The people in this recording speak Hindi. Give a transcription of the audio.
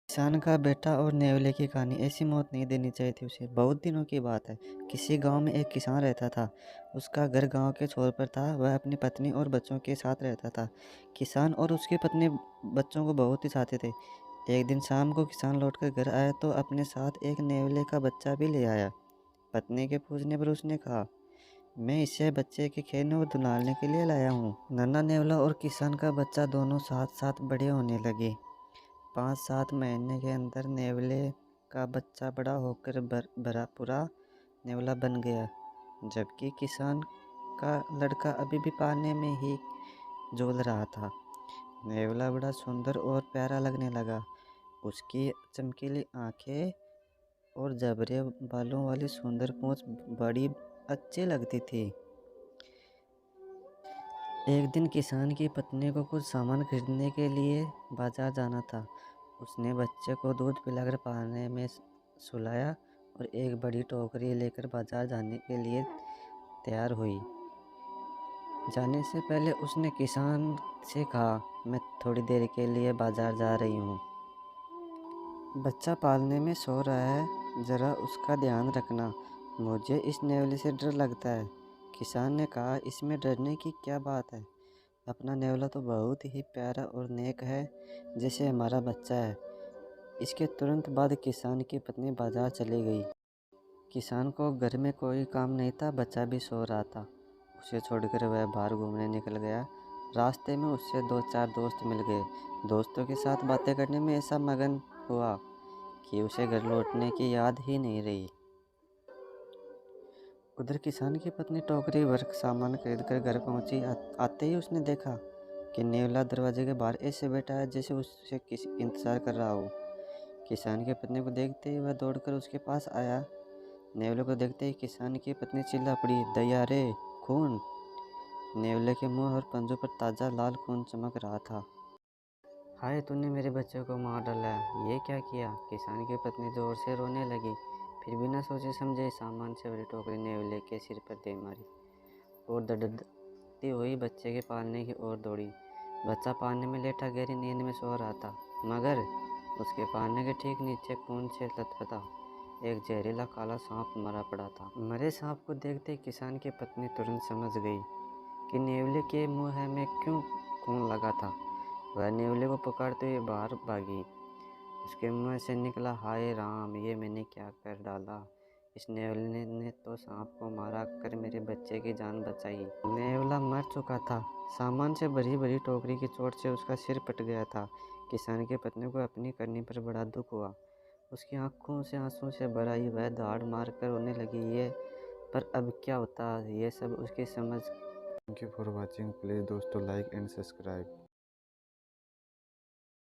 किसान का बेटा और नेवले की कहानी। ऐसी मौत नहीं देनी चाहिए थी उसे। बहुत दिनों की बात है। किसी गांव में एक किसान रहता था। उसका घर गांव के छोर पर था। वह अपनी पत्नी और बच्चों के साथ रहता था। किसान और उसकी पत्नी बच्चों को बहुत ही चाहते थे। एक दिन शाम को किसान लौटकर घर आया तो अपने साथ एक नेवले का बच्चा भी ले आया। पत्नी के पूछने पर उसने कहा, मैं इसे बच्चे के खेलने और दुलारने के लिए लाया हूँ। नन्हा नेवला और किसान का बच्चा दोनों साथ साथ बड़े होने लगे। 5-7 महीने के अंदर नेवले का बच्चा बड़ा होकर भरा पूरा नेवला बन गया, जबकि किसान का लड़का अभी भी पानी में ही झूल रहा था। नेवला बड़ा सुंदर और प्यारा लगने लगा। उसकी चमकीली आंखें और जबरे बालों वाली सुंदर पूंछ बड़ी अच्छी लगती थी। एक दिन किसान की पत्नी को कुछ सामान खरीदने के लिए बाजार जाना था। उसने बच्चे को दूध पिलाकर पानी में सुलाया और एक बड़ी टोकरी लेकर बाजार जाने के लिए तैयार हुई। जाने से पहले उसने किसान से कहा, मैं थोड़ी देर के लिए बाजार जा रही हूँ। बच्चा पालने में सो रहा है, ज़रा उसका ध्यान रखना। मुझे इस नेवले से डर लगता है। किसान ने कहा, इसमें डरने की क्या बात है? अपना नेवला तो बहुत ही प्यारा और नेक है, जैसे हमारा बच्चा है। इसके तुरंत बाद किसान की पत्नी बाजार चली गई। किसान को घर में कोई काम नहीं था, बच्चा भी सो रहा था। उसे छोड़कर वह बाहर घूमने निकल गया। रास्ते में उससे 2-4 दोस्त मिल गए। दोस्तों के साथ बातें करने में ऐसा मगन हुआ कि उसे घर लौटने की याद ही नहीं रही। उधर किसान की पत्नी टोकरी भर सामान खरीद कर घर पहुंची। आते ही उसने देखा कि नेवला दरवाजे के बाहर ऐसे बैठा है जैसे उससे किसी इंतज़ार कर रहा हो। किसान की पत्नी को देखते ही वह दौड़कर उसके पास आया। नेवले को देखते ही किसान की पत्नी चिल्ला पड़ी, दया रे, खून! नेवले के मुंह और पंजों पर ताज़ा लाल खून चमक रहा था। हाय, तूने मेरे बच्चे को मार डाला है, ये क्या किया? किसान की पत्नी जोर से रोने लगी। फिर बिना सोचे समझे सामान से भरी टोकरी नेवले के सिर पर दे मारी और धड़धड़ती हुई बच्चे के पालने की ओर दौड़ी। बच्चा पानी में लेटा गहरी नींद में सो रहा था, मगर उसके पालने के ठीक नीचे खून से लथपथा एक जहरीला काला सांप मरा पड़ा था। मरे सांप को देखते ही किसान की पत्नी तुरंत समझ गई कि नेवले के मुंह में क्यों खून लगा था। वह नेवले को पकड़ते हुए बाहर भागी। उसके मुंह से निकला, हाय राम, ये मैंने क्या कर डाला? इस नेवले ने तो सांप को मारा कर मेरे बच्चे की जान बचाई। नेवला मर चुका था। सामान से भरी भरी टोकरी की चोट से उसका सिर फट गया था। किसान की पत्नी को अपनी करनी पर बड़ा दुख हुआ। उसकी आंखों से आंसू से भर आई। वह दाढ़ मार कर रोने लगी। ये पर अब क्या होता, ये सब उसकी समझ। Thank you for watching. Please दोस्तों लाइक एंड सब्सक्राइब।